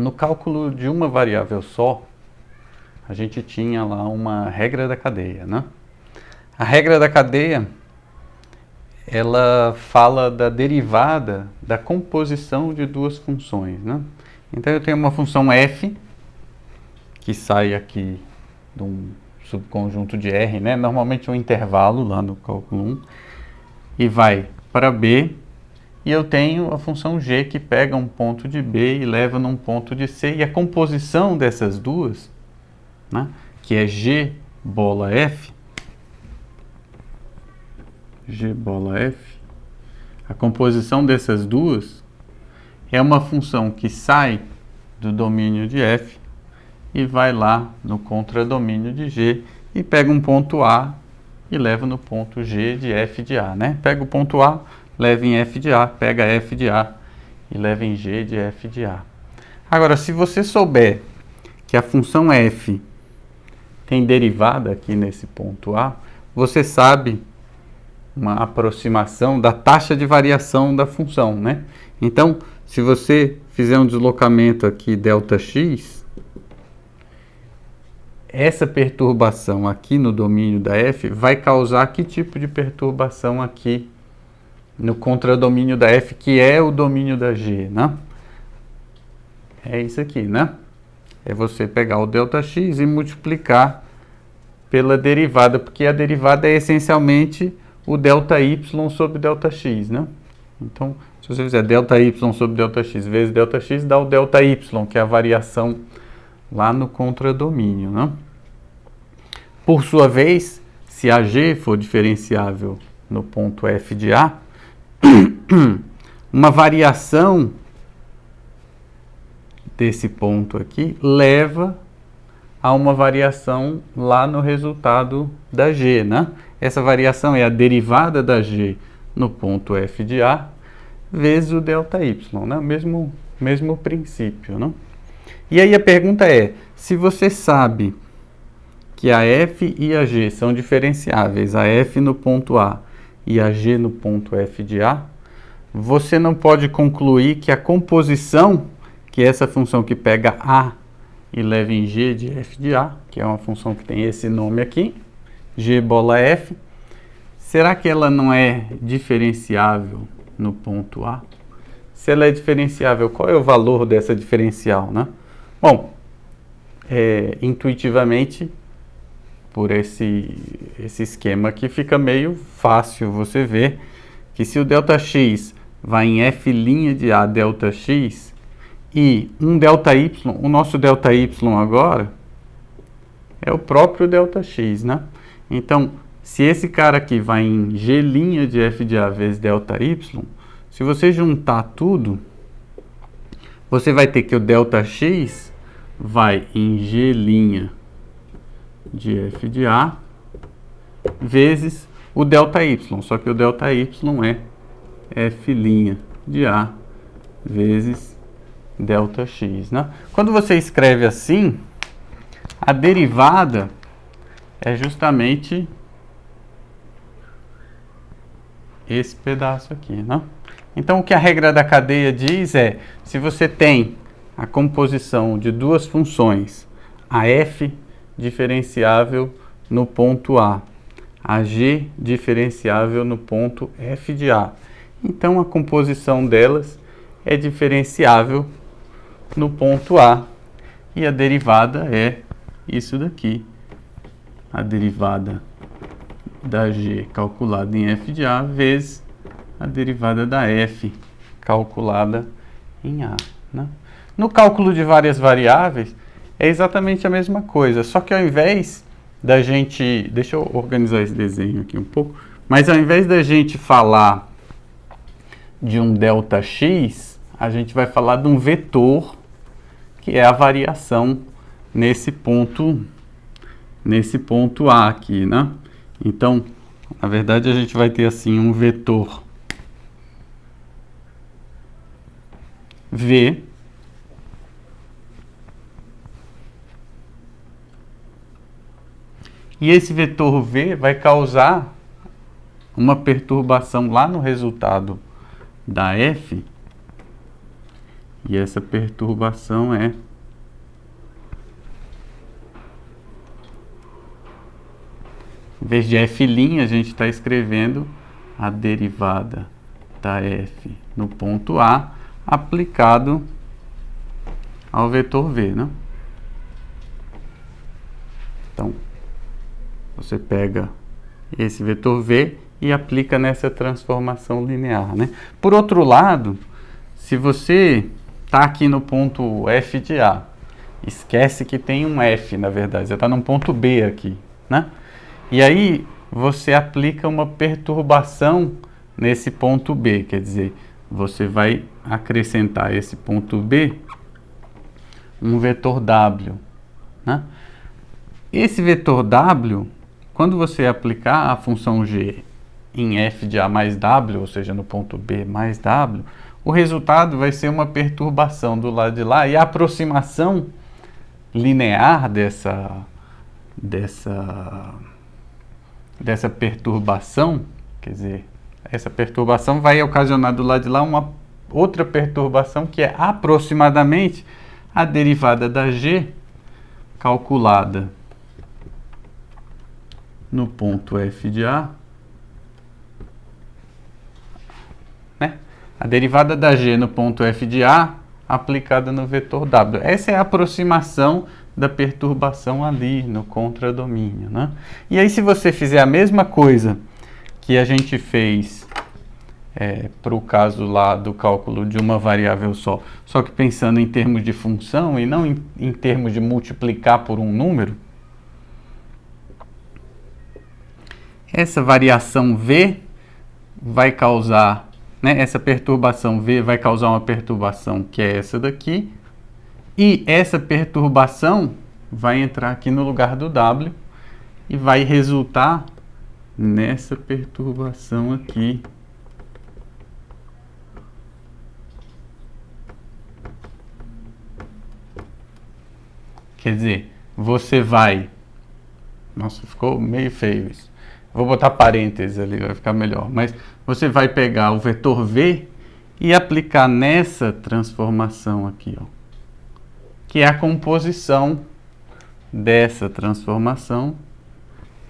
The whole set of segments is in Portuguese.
No cálculo de uma variável só, a gente tinha lá uma regra da cadeia, né? A regra da cadeia, ela fala da derivada da composição de duas funções, né? Então eu tenho uma função f, que sai aqui de um subconjunto de R, né? Normalmente um intervalo lá no cálculo 1, e vai para B, e eu tenho a função g que pega um ponto de B e leva num ponto de C, e a composição dessas duas, né, que é g bola f, a composição dessas duas é uma função que sai do domínio de f e vai lá no contradomínio de g e pega um ponto A e leva no ponto G de f de A, né? Pega o ponto A, leva em f de A, pega f de A e leva em G de f de A. Agora, se você souber que a função f tem derivada aqui nesse ponto A, você sabe uma aproximação da taxa de variação da função, né? Então, se você fizer um deslocamento aqui ΔX, essa perturbação aqui no domínio da f vai causar que tipo de perturbação aqui no contradomínio da f, que é o domínio da g, né? É isso aqui, né? É você pegar o ΔX e multiplicar pela derivada, porque a derivada é essencialmente o ΔY sobre ΔX, né? Então, se você fizer ΔY sobre ΔX vezes ΔX, dá o ΔY, que é a variação lá no contradomínio, né? Por sua vez, se a g for diferenciável no ponto f de A, uma variação desse ponto aqui leva a uma variação lá no resultado da g, né? Essa variação é a derivada da g no ponto f de A vezes o ΔY, né? Mesmo princípio, né? E aí a pergunta é, se você sabe que a f e a g são diferenciáveis, a f no ponto A e a g no ponto f de A, você não pode concluir que a composição, que é essa função que pega A e leva em g de f de A, que é uma função que tem esse nome aqui, g bola f, será que ela não é diferenciável no ponto A? Se ela é diferenciável, qual é o valor dessa diferencial, né? Bom, intuitivamente, por esse esquema aqui, fica meio fácil você ver que se o ΔX vai em f' de A ΔX e um ΔY, o nosso ΔY agora é o próprio ΔX, né? Então, se esse cara aqui vai em g' de f de A vezes ΔY, se você juntar tudo, você vai ter que o ΔX vai em g' de f de A vezes o ΔY, só que o ΔY é f' de A vezes ΔX, né? Quando você escreve assim, a derivada é justamente esse pedaço aqui, né? Então, o que a regra da cadeia diz é, se você tem a composição de duas funções, a f diferenciável no ponto A, a g diferenciável no ponto f de A, então a composição delas é diferenciável no ponto A, e a derivada é isso daqui, a derivada da g calculada em f de A vezes a derivada da f calculada em A, né? No cálculo de várias variáveis é exatamente a mesma coisa, só que ao invés da gente, deixa eu organizar esse desenho aqui um pouco, mas ao invés da gente falar de um ΔX, a gente vai falar de um vetor, que é a variação nesse ponto A aqui, né? Então, na verdade, a gente vai ter assim um vetor V e esse vetor V vai causar uma perturbação lá no resultado da F E essa perturbação é em vez de f', a gente está escrevendo a derivada da f no ponto A aplicado ao vetor v, né? Então, você pega esse vetor v e aplica nessa transformação linear, né? Por outro lado, se você está aqui no ponto f de A, esquece que tem um f, na verdade, você está no ponto B aqui, né? E aí você aplica uma perturbação nesse ponto B, quer dizer, você vai acrescentar a esse ponto B um vetor W, né? Esse vetor W, quando você aplicar a função g em f de A mais W, ou seja, no ponto B mais W, o resultado vai ser uma perturbação do lado de lá, e a aproximação linear dessa perturbação, quer dizer, essa perturbação vai ocasionar do lado de lá uma outra perturbação que é aproximadamente a derivada da g calculada no ponto f de A, né? A derivada da g no ponto f de A aplicada no vetor W. Essa é a aproximação da perturbação ali no contradomínio, né? E aí, se você fizer a mesma coisa que a gente fez para o caso lá do cálculo de uma variável só que pensando em termos de função e não em termos de multiplicar por um número, essa variação v vai causar, né, essa perturbação v vai causar uma perturbação que é essa daqui, e essa perturbação vai entrar aqui no lugar do W e vai resultar nessa perturbação aqui. Quer dizer, você vai... Nossa, ficou meio feio isso. Vou botar parênteses ali, vai ficar melhor. Mas você vai pegar o vetor v e aplicar nessa transformação aqui, ó, que é a composição dessa transformação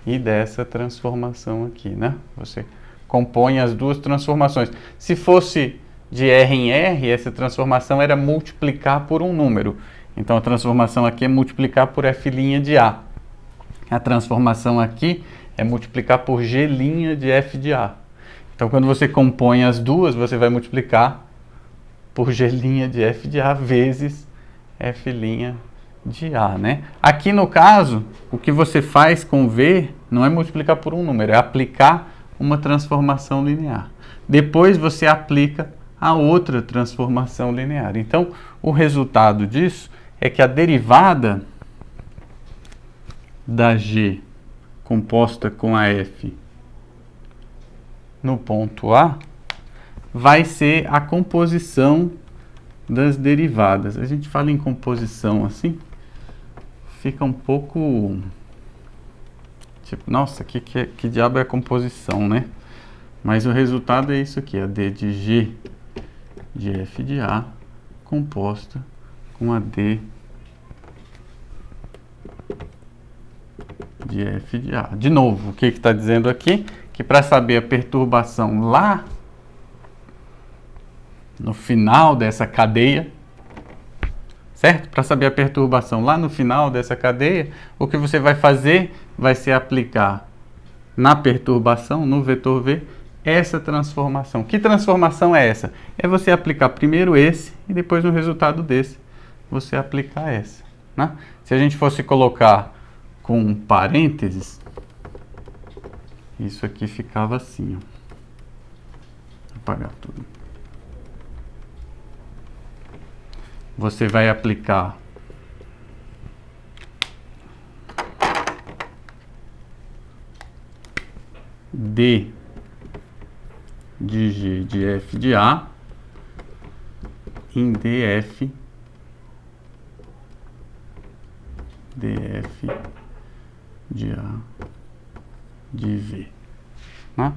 e dessa transformação aqui, né? Você compõe as duas transformações. Se fosse de R em R, essa transformação era multiplicar por um número. Então, a transformação aqui é multiplicar por f' de A. A transformação aqui é multiplicar por g' de f de A. Então, quando você compõe as duas, você vai multiplicar por g' de f de A vezes f' de A, né? Aqui no caso, o que você faz com V não é multiplicar por um número, é aplicar uma transformação linear. Depois você aplica a outra transformação linear. Então, o resultado disso é que a derivada da g composta com a f no ponto A vai ser a composição das derivadas. A gente fala em composição assim, fica um pouco tipo, nossa, que diabo é a composição, né? Mas o resultado é isso aqui, a d de g de f de A composta com a d de f de A. De novo, o que está dizendo aqui? Que para saber a perturbação lá no final dessa cadeia, certo? Para saber a perturbação lá no final dessa cadeia, o que você vai fazer vai ser aplicar na perturbação, no vetor V, essa transformação. Que transformação é essa? É você aplicar primeiro esse e depois no resultado desse você aplicar essa, né? Se a gente fosse colocar com parênteses, isso aqui ficava assim, ó. Vou apagar tudo. Você vai aplicar d de g de f de A em df de A de V, né?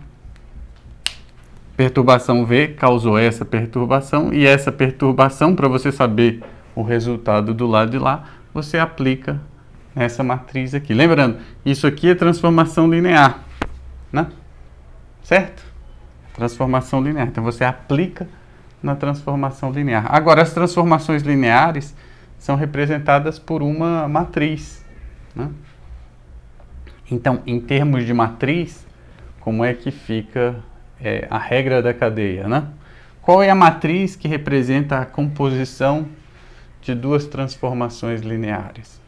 perturbação V causou essa perturbação, e essa perturbação, para você saber o resultado do lado de lá, você aplica nessa matriz aqui. Lembrando, isso aqui é transformação linear, né? Certo? Transformação linear. Então você aplica na transformação linear. Agora, as transformações lineares são representadas por uma matriz, né? Então, em termos de matriz, como é que fica a regra da cadeia, né? Qual é a matriz que representa a composição de duas transformações lineares?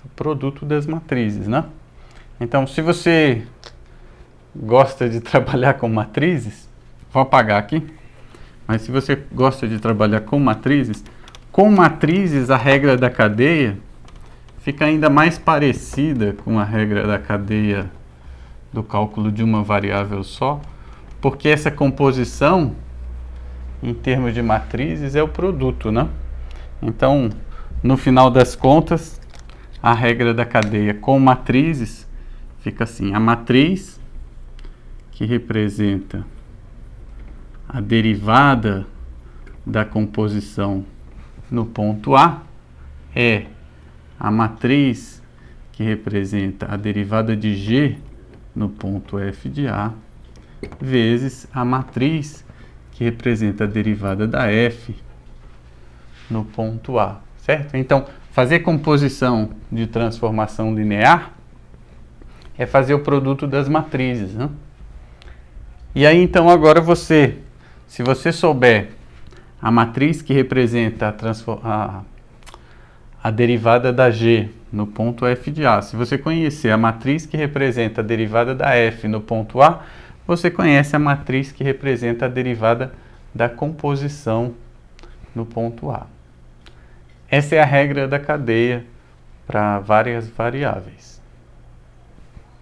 O produto das matrizes, né? Então, se você gosta de trabalhar com matrizes, vou apagar aqui, mas se você gosta de trabalhar com matrizes a regra da cadeia fica ainda mais parecida com a regra da cadeia do cálculo de uma variável só, porque essa composição, em termos de matrizes, é o produto, né? Então, no final das contas, a regra da cadeia com matrizes fica assim: a matriz que representa a derivada da composição no ponto A é a matriz que representa a derivada de G no ponto F de A, vezes a matriz que representa a derivada da F no ponto A, certo? Então, fazer composição de transformação linear é fazer o produto das matrizes, né? E aí, então, agora se você souber a matriz que representa a derivada da G no ponto F de A, se você conhecer a matriz que representa a derivada da F no ponto A, você conhece a matriz que representa a derivada da composição no ponto A. Essa é a regra da cadeia para várias variáveis.